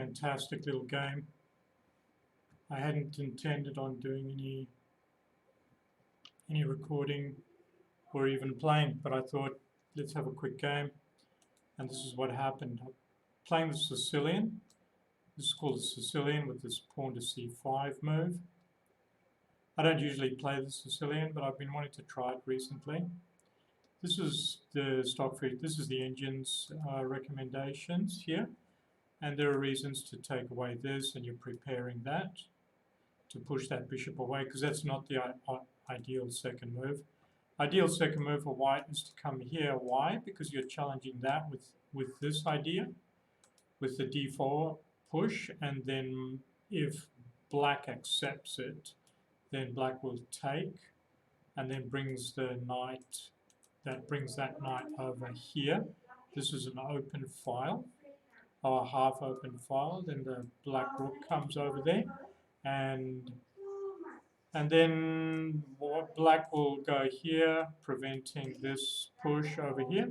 fantastic little game. I hadn't intended on doing any recording or even playing, but I thought let's have a quick game, and this is what happened. I'm playing the Sicilian. This is called the Sicilian with this pawn to c5 move. I don't usually play the Sicilian, but I've been wanting to try it recently. This is the stock feed. This is the engine's recommendations here, and there are reasons to take away this, and you're preparing that to push that bishop away because that's not the ideal second move. Ideal second move for white is to come here. Why? Because you're challenging that with this idea, with the d4 push, and then if black accepts it, then black will take, and then brings the knight. That brings that knight over here. This is an open file, or a half open file. Then the black rook comes over there, and then black will go here, preventing this push over here.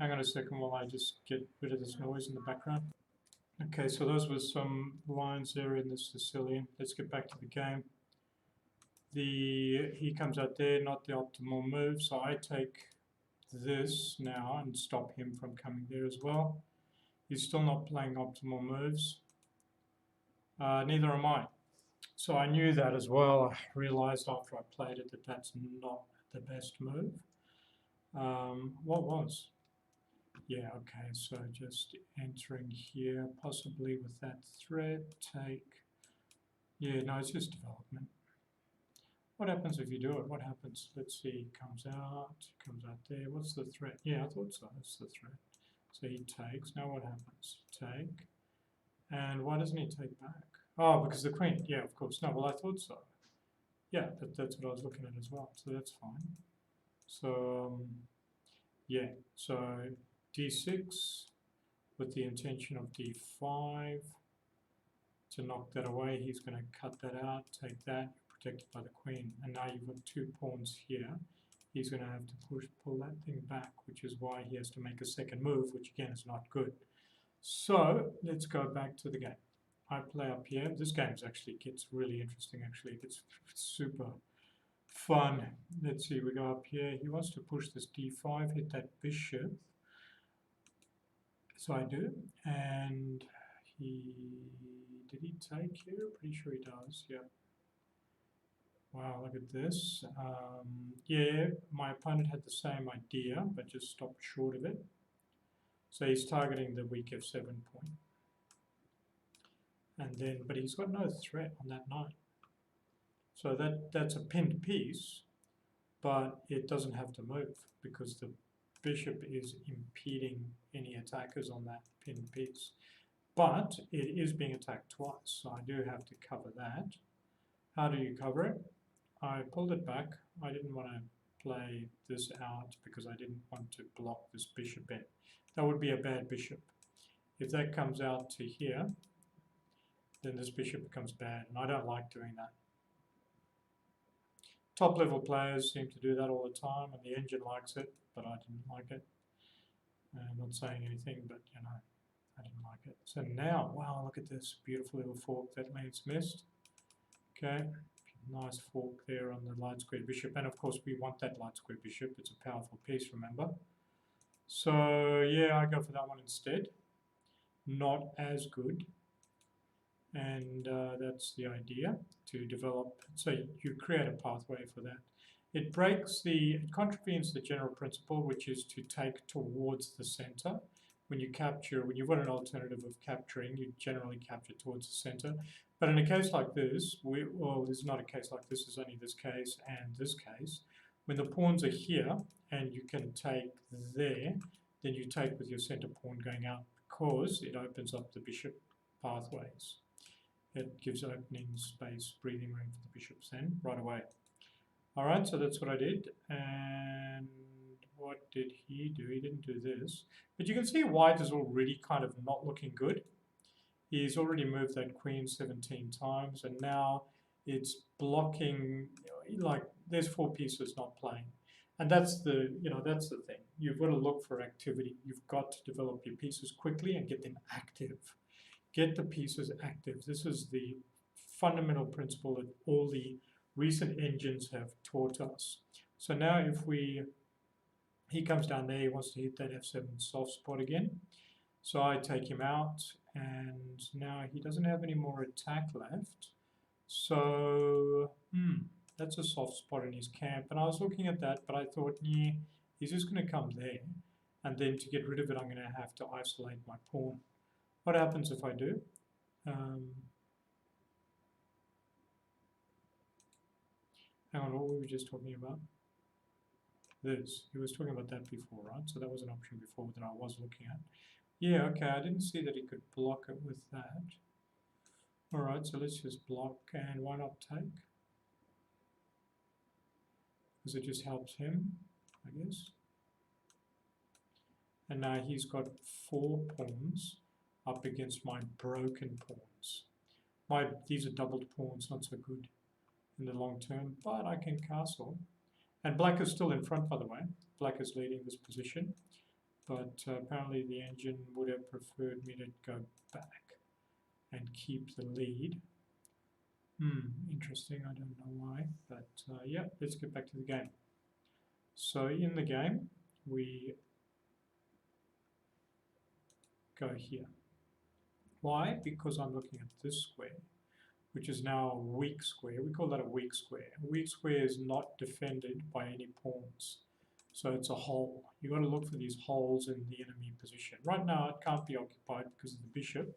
Hang on a second while I just get rid of this noise in the background. Okay, so those were some lines there in the Sicilian. Let's get back to the game. He comes out there, not the optimal move, so I take this now and stop him from coming there as well. He's still not playing optimal moves. Neither am I. So I knew that as well. I realized after I played it that that's not the best move. What was? Yeah, okay, so just entering here, possibly with that threat, take. Yeah, no, it's just development. What happens if you do it? What happens? Let's see, comes out there. What's the threat? Yeah, I thought so, that's the threat. So he takes. Now what happens? Take. And why doesn't he take back? Oh, because the queen. Yeah, of course. No, well, I thought so. Yeah, that's what I was looking at as well. So that's fine. So, yeah. So d6 with the intention of d5 to knock that away. He's going to cut that out, take that, protected by the queen. And now you've got two pawns here. He's going to have to pull that thing back, which is why he has to make a second move, which again is not good. So let's go back to the game. I play up here. This game actually gets really interesting. Actually, it gets super fun. Let's see. We go up here. He wants to push this d5, hit that bishop. So I do, and did he take here? Pretty sure he does. Yeah. Wow, look at this. Yeah, my opponent had the same idea, but just stopped short of it. So he's targeting the weak f7 point. And then, but he's got no threat on that knight. So that's a pinned piece, but it doesn't have to move because the bishop is impeding any attackers on that pinned piece. But it is being attacked twice, so I do have to cover that. How do you cover it? I pulled it back. I didn't want to play this out because I didn't want to block this bishop in. That would be a bad bishop. If that comes out to here, then this bishop becomes bad, and I don't like doing that. Top level players seem to do that all the time, and the engine likes it, but I didn't like it. I'm not saying anything, but you know, I didn't like it. So now, wow, look at this beautiful little fork that Lane's missed. Okay, nice fork there on the light square bishop, and of course we want that light square bishop. It's a powerful piece, remember. So yeah, I go for that one instead. Not as good. And that's the idea, to develop. So you create a pathway for that. It contravenes the general principle, which is to take towards the center. When you capture, when you've got an alternative of capturing, you generally capture towards the center. But in a case like this, well, this is not a case like this, it's only this case and this case. When the pawns are here and you can take there, then you take with your center pawn going out because it opens up the bishop pathways. It gives opening space, breathing room for the bishops then, right away. All right, so that's what I did. And what did he do? He didn't do this. But you can see white is already kind of not looking good. He's already moved that queen 17 times, and now it's blocking, like there's four pieces not playing. And that's the, that's the thing. You've got to look for activity. You've got to develop your pieces quickly and get them active. get the pieces active. This is the fundamental principle that all the recent engines have taught us. So now if he comes down there, he wants to hit that F7 soft spot again. So I take him out, and now he doesn't have any more attack left. So, that's a soft spot in his camp. And I was looking at that, but I thought, yeah, he's just going to come there. And then to get rid of it, I'm going to have to isolate my pawn. What happens if I do? Hang on, what were we just talking about? This. He was talking about that before, right? So that was an option before that I was looking at. Yeah, okay, I didn't see that he could block it with that. All right, so let's just block, and why not take? Because it just helps him, I guess. And now he's got 4 pawns up against my broken pawns. These are doubled pawns, not so good in the long term, but I can castle. And black is still in front, by the way. Black is leading this position, but apparently the engine would have preferred me to go back and keep the lead. Interesting, I don't know why, but yeah, let's get back to the game. So in the game, we go here. Why? Because I'm looking at this square, which is now a weak square. We call that a weak square. A weak square is not defended by any pawns. So it's a hole. You've got to look for these holes in the enemy position. Right now, it can't be occupied because of the bishop.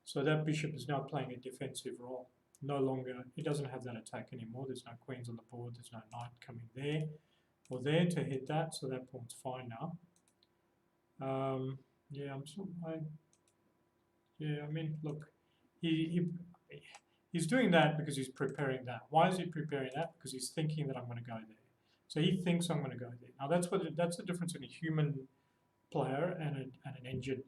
So that bishop is now playing a defensive role. No longer, it doesn't have that attack anymore. There's no queens on the board. There's no knight coming there or there to hit that. So that pawn's fine now. Yeah, I mean, look, he's doing that because he's preparing that. Why is he preparing that? Because he's thinking that I'm going to go there. So he thinks I'm going to go there. Now that's the difference in a human player and an engine.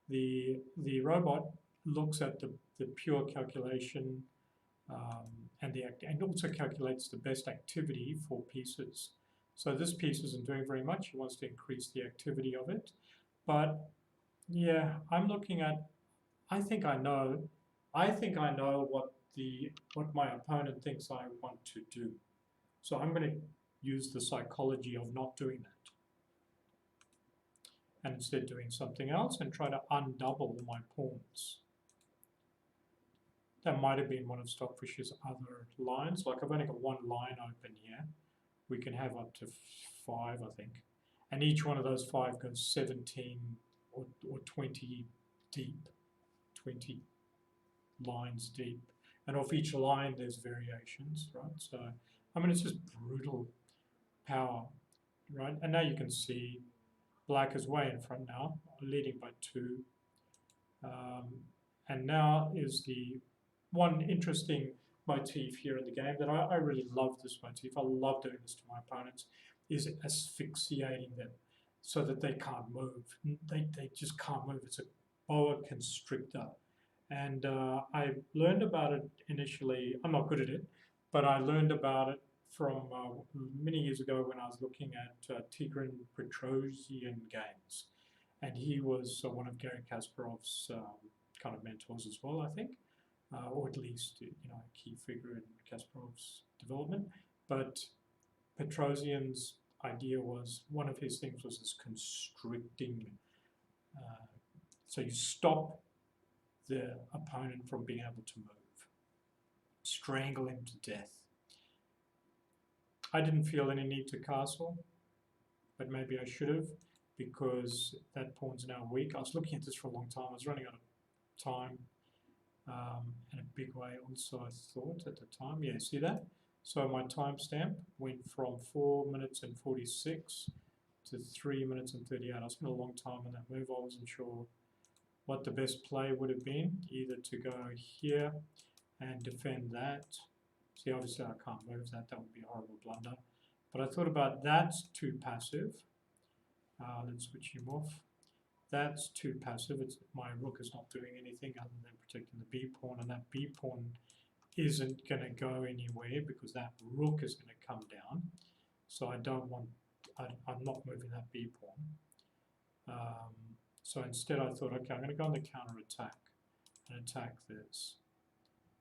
The robot looks at the pure calculation and also calculates the best activity for pieces. So this piece isn't doing very much. He wants to increase the activity of it. But yeah, I'm looking at, I think I know what my opponent thinks I want to do. So I'm going to use the psychology of not doing that and instead doing something else and try to undouble my pawns. That might have been one of Stockfish's other lines. Like I've only got 1 line open here. We can have up to 5, I think. And each one of those 5 goes 17 or 20 deep, 20 lines deep. And off each line, there's variations, right? So, I mean, it's just brutal power, right? And now you can see black is way in front now, leading by 2. And now is the one interesting motif here in the game that I really love this motif. I love doing this to my opponents, is asphyxiating them so that they can't move. They just can't move. It's a boa constrictor. And I learned about it initially. I'm not good at it, but I learned about it from many years ago when I was looking at Tigran Petrosian games. And he was one of Garry Kasparov's kind of mentors as well, I think, or at least a key figure in Kasparov's development. But Petrosian's idea was, one of his things was this constricting. So you stop the opponent from being able to move, strangle him to death. I didn't feel any need to castle, but maybe I should have, because that pawn's now weak. I was looking at this for a long time. I was running out of time in a big way also, I thought at the time. Yeah, see that? So my timestamp went from 4 minutes and 46 to 3 minutes and 38. I spent a long time on that move. I wasn't sure what the best play would have been, either to go here and defend that. See, obviously I can't move that. That would be a horrible blunder. But I thought about that's too passive. Let's switch him off. That's too passive. My rook is not doing anything other than protecting the b-pawn, and that b-pawn isn't going to go anywhere because that rook is going to come down. So I don't want, I'm not moving that b-pawn. So instead I thought, okay, I'm going to go on the counter-attack. and attack this.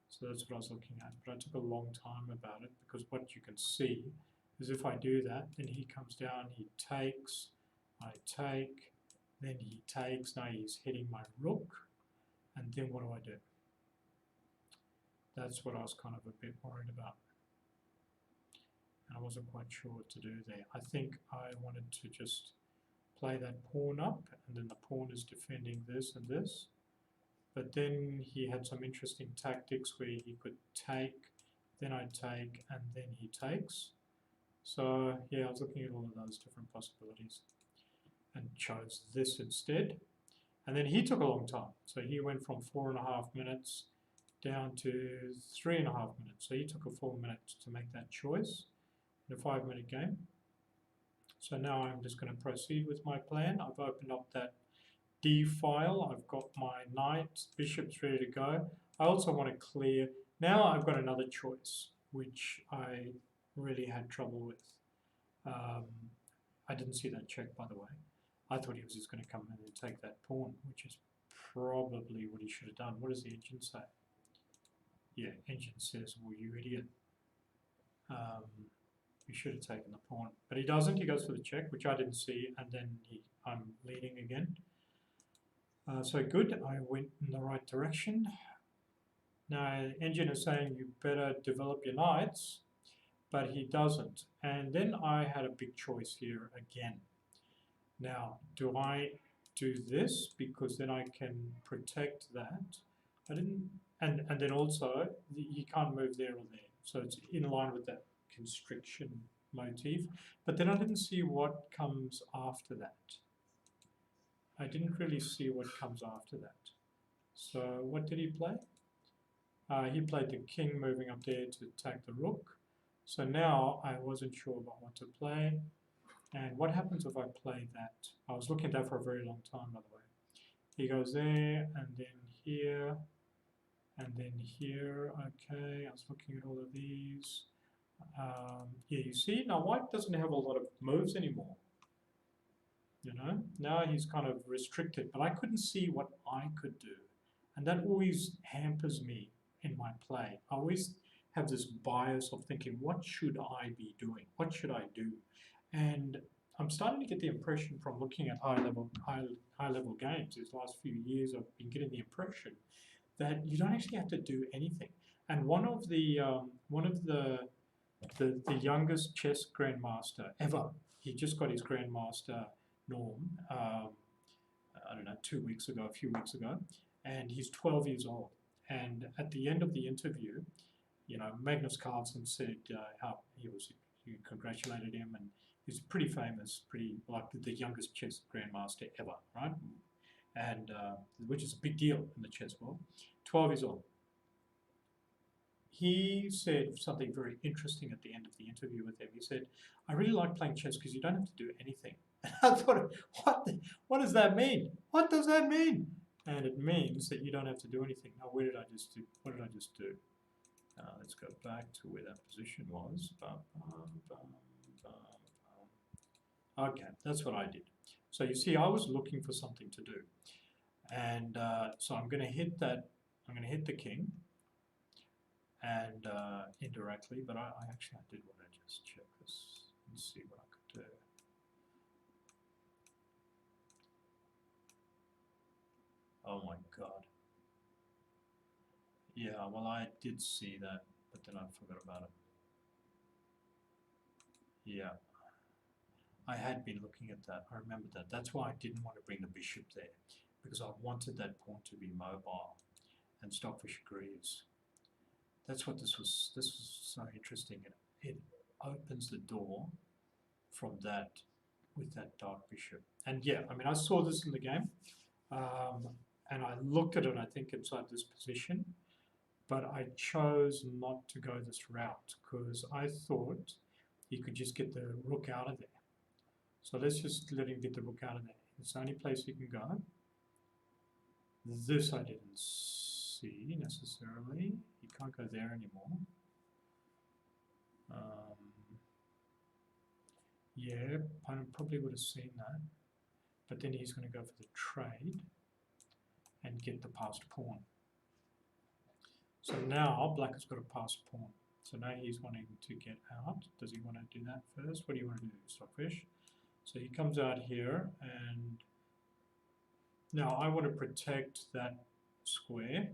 So that's what I was looking at, but I took a long time about it because what you can see is if I do that, then he comes down, he takes, I take, then he takes, now he's hitting my rook, and then what do? That's what I was kind of a bit worried about. And I wasn't quite sure what to do there. I think I wanted to just play that pawn up, and then the pawn is defending this and this. But then he had some interesting tactics where he could take, then I take, and then he takes. So yeah, I was looking at all of those different possibilities and chose this instead. And then he took a long time. So he went from 4.5 minutes down to 3.5 minutes. So he took a full minute to make that choice in a 5-minute game. So now I'm just going to proceed with my plan. I've opened up that D file. I've got my knight, bishops ready to go. I also want to clear. Now I've got another choice, which I really had trouble with. I didn't see that check, by the way. I thought he was just going to come in and take that pawn, which is probably what he should have done. What does the engine say? Yeah, engine says, well, you idiot. You should have taken the pawn. But he doesn't. He goes for the check, which I didn't see, and then I'm leading again. So good, I went in the right direction. Now, engine is saying you better develop your knights, but he doesn't. And then I had a big choice here again. Now, do I do this because then I can protect that? I didn't, and then also he can't move there or there, so it's in line with that constriction motif. But then I didn't see what comes after that. I didn't really see what comes after that. So what did he play? He played the king moving up there to attack the rook. So now I wasn't sure about what to play. And what happens if I play that? I was looking at that for a very long time, by the way. He goes there, and then here, and then here. Okay, I was looking at all of these. Yeah, you see, now white doesn't have a lot of moves anymore. You know, now he's kind of restricted, but I couldn't see what I could do. And that always hampers me in my play. I always have this bias of thinking, what should I be doing? What should I do? And I'm starting to get the impression from looking at high level games these last few years, I've been getting the impression that you don't actually have to do anything. And one of the youngest chess grandmaster ever, he just got his grandmaster norm, I don't know, 2 weeks ago, a few weeks ago, and he's 12 years old. And at the end of the interview, you know, Magnus Carlsen said how he congratulated him, and he's pretty famous, pretty like the youngest chess grandmaster ever, right? And which is a big deal in the chess world. 12 years old. He said something very interesting at the end of the interview with him. He said, I really like playing chess because you don't have to do anything. I thought, what does that mean? What does that mean? And it means that you don't have to do anything. Now, what did I just do? Let's go back to where that position was. Okay, that's what I did. So you see, I was looking for something to do. And so I'm going to hit that, I'm going to hit the king. And indirectly, but I actually did want to just check this and see what I could do. Oh my god. Yeah, well I did see that, but then I forgot about it. Yeah. I had been looking at that, I remember that. That's why I didn't want to bring the bishop there, because I wanted that pawn to be mobile and Stockfish agrees. That's what this was so interesting. It opens the door from that with that dark bishop. And yeah, I mean, I saw this in the game, and I looked at it, I think, inside this position, but I chose not to go this route because I thought he could just get the rook out of there. So let's just let him get the rook out of there. It's the only place he can go. This I didn't see necessarily. He can't go there anymore. Yeah, opponent probably would have seen that. But then he's going to go for the trade and get the passed pawn. So now black has got a pass pawn. So now he's wanting to get out. Does he want to do that first? What do you want to do, Stockfish? So he comes out here, and now I want to protect that square.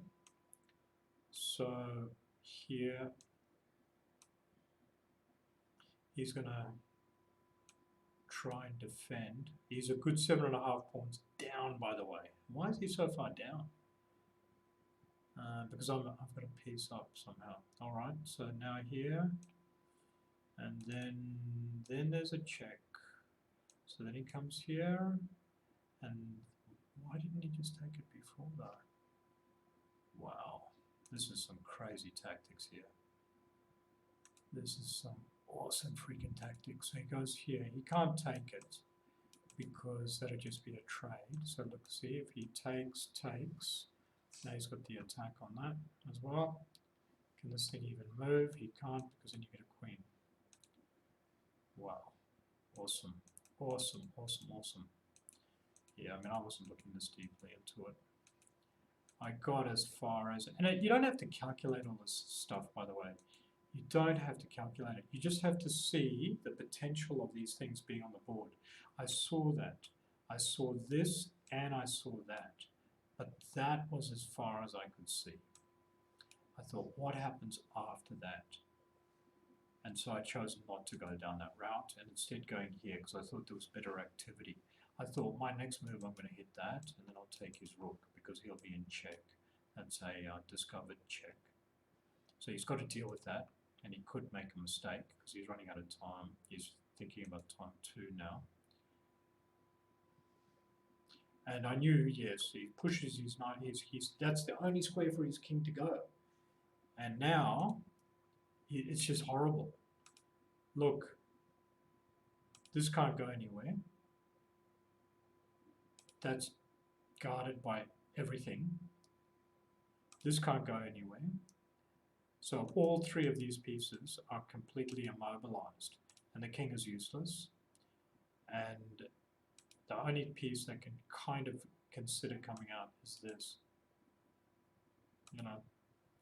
So here he's going to try and defend. He's a good 7.5 pawns down, by the way. Why is he so far down? Because I've got a piece up somehow. All right, so now here, and then there's a check. So then he comes here, and why didn't he just take it before that? Wow, this is some crazy tactics here. This is some awesome freaking tactics. So he goes here. He can't take it because that'll just be a trade. So look, see if he takes. Now he's got the attack on that as well. Can this thing even move? He can't, because then you get a queen. Wow. Awesome. Awesome, awesome, awesome. Yeah, I mean, I wasn't looking this deeply into it. I got as far as, and you don't have to calculate all this stuff, by the way. You don't have to calculate it. You just have to see the potential of these things being on the board. I saw that. I saw this and I saw that. But that was as far as I could see. I thought, what happens after that? And so I chose not to go down that route and instead going here because I thought there was better activity. I thought my next move I'm going to hit that and then I'll take his rook because he'll be in check. That's a discovered check. So he's got to deal with that, and he could make a mistake because he's running out of time. He's thinking about time 2 now. And I knew, yes, he pushes his knight. That's the only square for his king to go. And now, it's just horrible. Look, this can't go anywhere. That's guarded by everything. This can't go anywhere. So all 3 of these pieces are completely immobilized, and the king is useless. And the only piece that can kind of consider coming out is this. You know,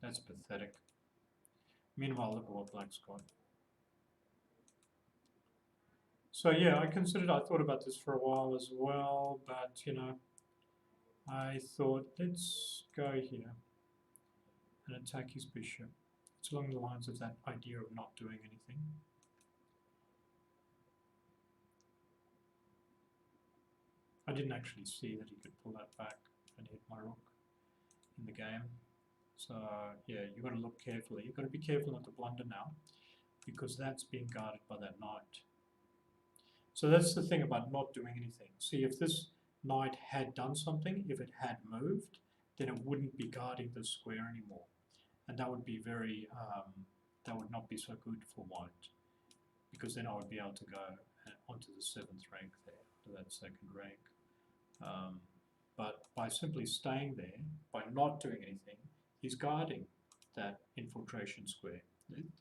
that's pathetic. Meanwhile, look at what black's got. So yeah, I thought about this for a while as well, but you know, I thought let's go here and attack his bishop. It's along the lines of that idea of not doing anything. I didn't actually see that he could pull that back and hit my rook in the game. So yeah, you've got to look carefully. You've got to be careful not to blunder now, because that's being guarded by that knight. So that's the thing about not doing anything. See, if this knight had done something, if it had moved, then it wouldn't be guarding the square anymore. And that would be very, that would not be so good for white, because then I would be able to go onto the 7th rank there, to that 2nd rank. But by simply staying there, by not doing anything, he's guarding that infiltration square.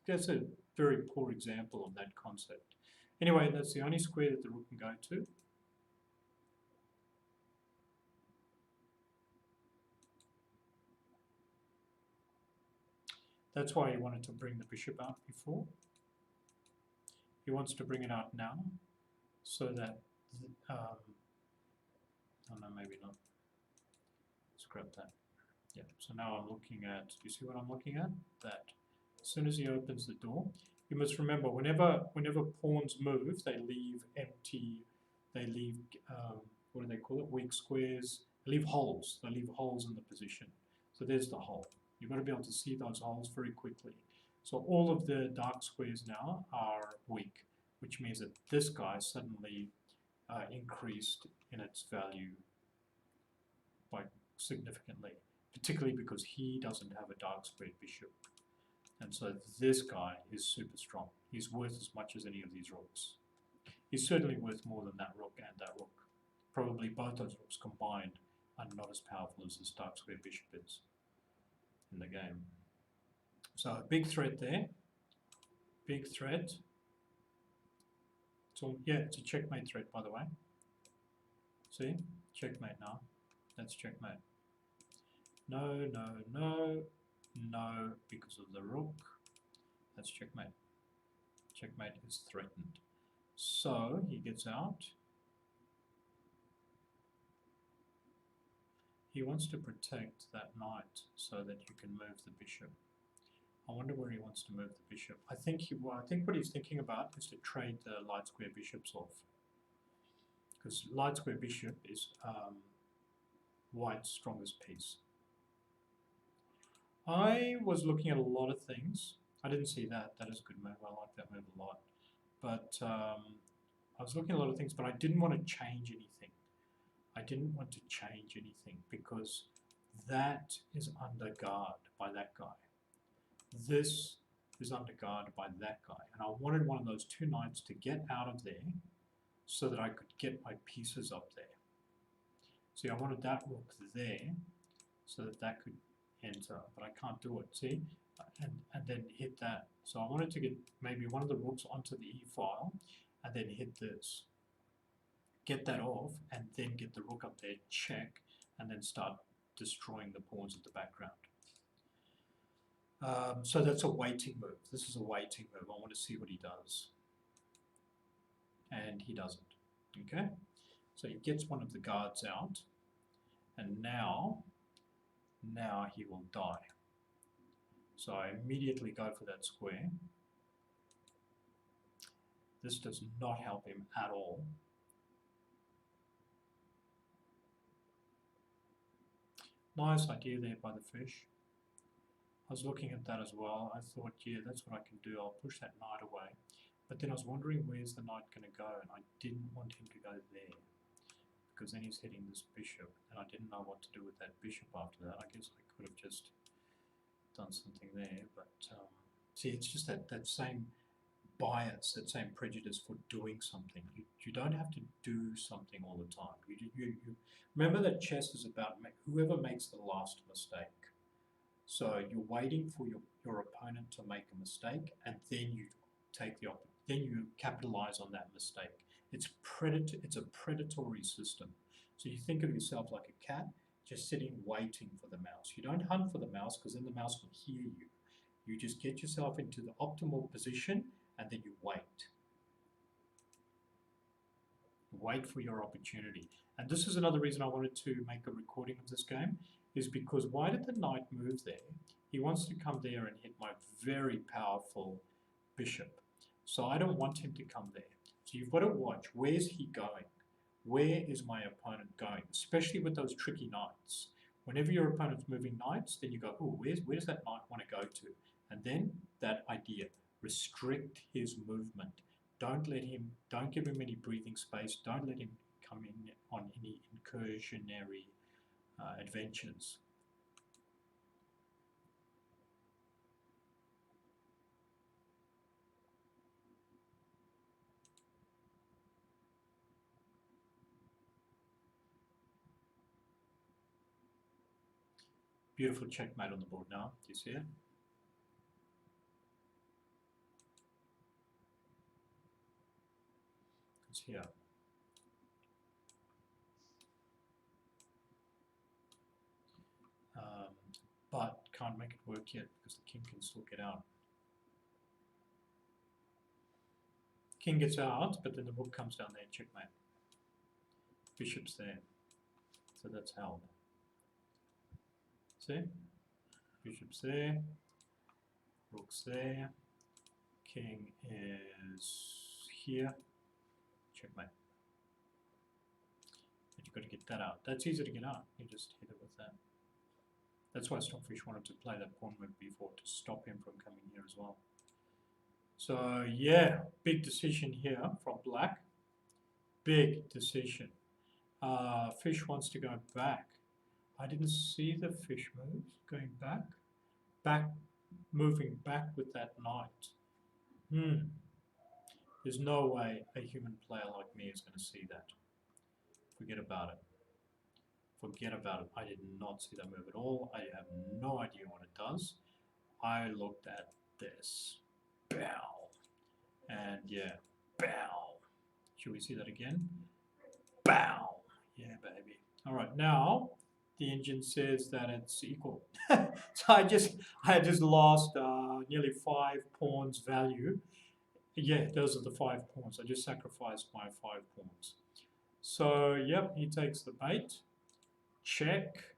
That's a very poor example of that concept. Anyway, that's the only square that the rook can go to. That's why he wanted to bring the bishop out before. He wants to bring it out now, so that, oh no, maybe not. Scrap that. Yeah, so now I'm looking at, do you see what I'm looking at? That. As soon as he opens the door, you must remember, whenever pawns move, they leave empty, they leave, what do they call it, weak squares, they leave holes in the position. So there's the hole. You've got to be able to see those holes very quickly. So all of the dark squares now are weak, which means that this guy suddenly increased in its value by significantly, particularly because he doesn't have a dark squared bishop. And so this guy is super strong. He's worth as much as any of these rooks. He's certainly worth more than that rook and that rook. Probably both those rooks combined are not as powerful as this dark square bishop is in the game. So a big threat there. Big threat. So yeah, it's a checkmate threat, by the way. See? Checkmate now. That's checkmate. No, no, no. No, because of the rook. That's checkmate. Checkmate is threatened. So he gets out. He wants to protect that knight so that you can move the bishop. I wonder where he wants to move the bishop. I think what he's thinking about is to trade the light square bishops off, because light square bishop is white's strongest piece. I was looking at a lot of things. I didn't see that. That is a good move. I like that move a lot. But I was looking at a lot of things, but I didn't want to change anything. I didn't want to change anything because that is under guard by that guy. This is under guard by that guy. And I wanted one of those two knights to get out of there so that I could get my pieces up there. See, I wanted that rook there so that that could enter, but I can't do it, see? And then hit that. So I wanted to get maybe one of the rooks onto the e-file and then hit this. Get that off and then get the rook up there, check, and then start destroying the pawns at the background. So that's a waiting move. This is a waiting move. I want to see what he does. And he doesn't. Okay? So he gets one of the guards out, and now he will die. So I immediately go for that square. This does not help him at all. Nice idea there by the fish. I was looking at that as well. I thought, yeah, that's what I can do. I'll push that knight away. But then I was wondering, where's the knight going to go? And I didn't want him to go there, because then he's hitting this bishop, and I didn't know what to do with that bishop after that. I guess I could have just done something there, but see, it's just that same bias, that same prejudice for doing something. You don't have to do something all the time. You remember that chess is about whoever makes the last mistake. So you're waiting for your opponent to make a mistake, and then you take the then you capitalize on that mistake. It's a predatory system. So you think of yourself like a cat, just sitting waiting for the mouse. You don't hunt for the mouse, because then the mouse will hear you. You just get yourself into the optimal position and then you wait. Wait for your opportunity. And this is another reason I wanted to make a recording of this game, is because why did the knight move there? He wants to come there and hit my very powerful bishop. So I don't want him to come there. So you've got to watch, where's he going? Where is my opponent going? Especially with those tricky knights. Whenever your opponent's moving knights, then you go, oh, where does that knight want to go to? And then that idea, restrict his movement. Don't give him any breathing space. Don't let him come in on any incursionary adventures. Beautiful checkmate on the board now. Do you see it? It's here. But can't make it work yet because the king can still get out. King gets out, but then the rook comes down there and checkmate. Bishop's there. So that's held. See? Bishop's there. Rook's there. King is here. Checkmate. But you've got to get that out. That's easy to get out. You just hit it with that. That's why Stockfish wanted to play that pawn move before, to stop him from coming here as well. So yeah, big decision here from black. Big decision. Fish wants to go back. I didn't see the fish move going back. Moving back with that knight. There's no way a human player like me is going to see that. Forget about it. Forget about it. I did not see that move at all. I have no idea what it does. I looked at this. Bow. And yeah, bow. Should we see that again? Bow. Yeah, baby. All right, now the engine says that it's equal. So I just lost nearly 5 pawns value. Yeah, those are the 5 pawns. I just sacrificed my 5 pawns. So yep, he takes the bait. Check.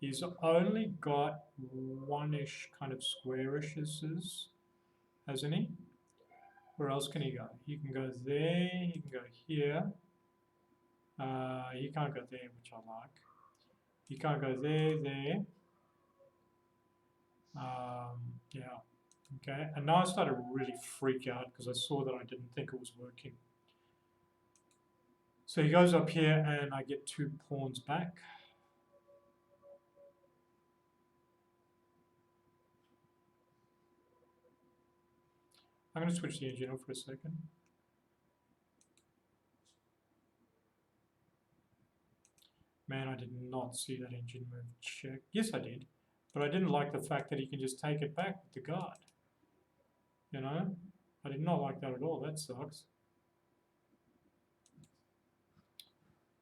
He's only got one-ish kind of squarishes, hasn't he? Where else can he go? He can go there, he can go here. He can't go there, which I like. He can't go there. Yeah, okay. And now I started to really freak out because I saw that I didn't think it was working. So he goes up here and I get 2 pawns back. I'm going to switch the engine off for a second. Man, I did not see that engine move. Check. Yes, I did. But I didn't like the fact that he can just take it back with the guard. You know? I did not like that at all. That sucks.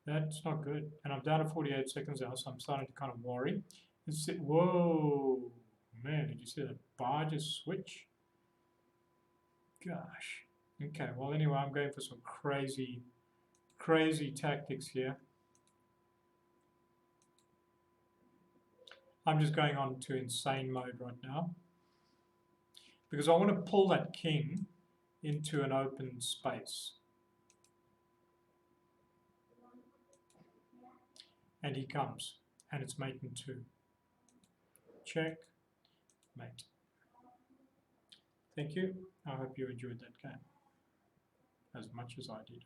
That's not good. And I'm down to 48 seconds now, so I'm starting to kind of worry. Whoa. Man, did you see that bar just switch? Gosh. Okay, well, anyway, I'm going for some crazy tactics here. I'm just going on to insane mode right now because I want to pull that king into an open space. And he comes, and it's mate in 2. Check, mate. Thank you. I hope you enjoyed that game as much as I did.